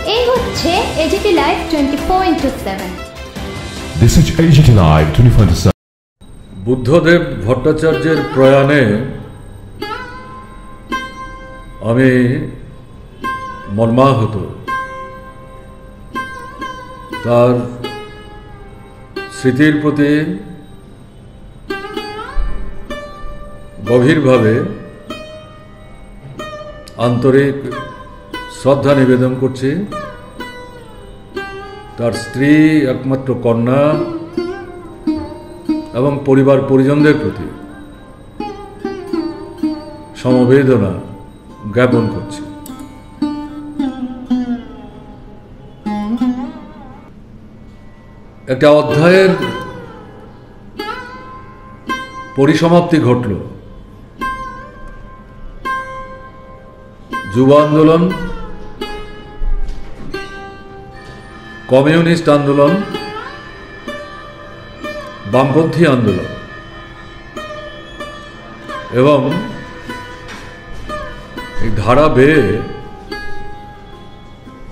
এই হচ্ছে AGT live 24/7। This is AGT Live 24/7. Buddhadeb ভট্টাচার্যের প্রয়াণে আমি মর্মাহত। তার স্মৃতির প্রতি গভীরভাবে আন্তরিক শ্রদ্ধা নিবেদন করছি। তার স্ত্রী, একমাত্র কন্যা এবং পরিবার পরিজনদের প্রতি সমবেদনা জ্ঞাপন করছি। একটা অধ্যায়ের পরিসমাপ্তি ঘটল। যুব আন্দোলন, কমিউনিস্ট আন্দোলন, বামপন্থী আন্দোলন এবং এই ধারা বেয়ে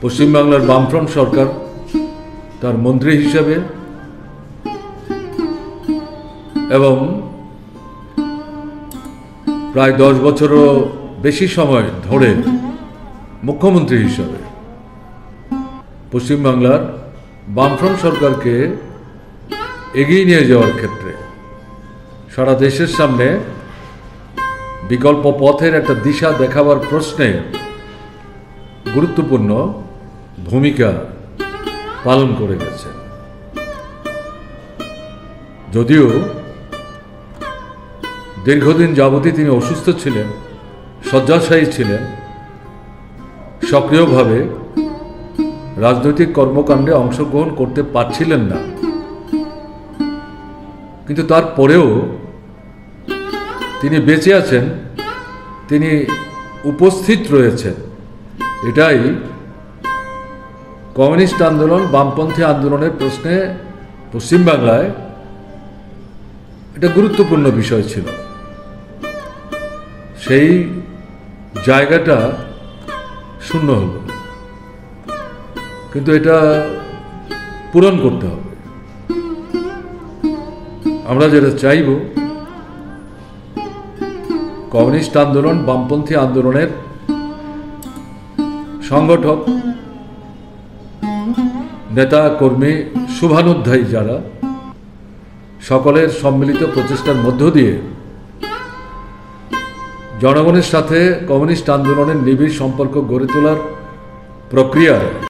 পশ্চিমবাংলার বামফ্রন্ট সরকার তার মন্ত্রী হিসাবে এবং প্রায় 10 বছরও বেশি সময় ধরে মুখ্যমন্ত্রী হিসাবে পশ্চিমবাংলার বামফ্রন্ট সরকারকে এগিয়ে নিয়ে যাওয়ার ক্ষেত্রে সারা দেশের সামনে বিকল্প পথের একটা দিশা দেখাবার প্রশ্নে গুরুত্বপূর্ণ ভূমিকা পালন করে গেছে। যদিও দীর্ঘদিন যাবতই তিনি অসুস্থ ছিলেন, শয্যাশায়ী ছিলেন, সক্রিয়ভাবে রাজনৈতিক কর্মকাণ্ডে অংশগ্রহণ করতে পারছিলেন না, কিন্তু তারপরেও তিনি বেঁচে আছেন, তিনি উপস্থিত রয়েছেন। এটাই কমিউনিস্ট আন্দোলন, বামপন্থী আন্দোলনের প্রশ্নে পশ্চিমবাংলায় এটা গুরুত্বপূর্ণ বিষয় ছিল। সেই জায়গাটা শূন্য হল, কিন্তু এটা পূরণ করতে হবে। আমরা যেটা চাইব, কমিউনিস্ট আন্দোলন, বামপন্থী আন্দোলনের সংগঠক, নেতা কর্মী, শুভানুধ্যায়ী যারা, সকলের সম্মিলিত প্রচেষ্টার মধ্য দিয়ে জনগণের সাথে কমিউনিস্ট আন্দোলনের নিবিড় সম্পর্ক গড়ে তোলার প্রক্রিয়া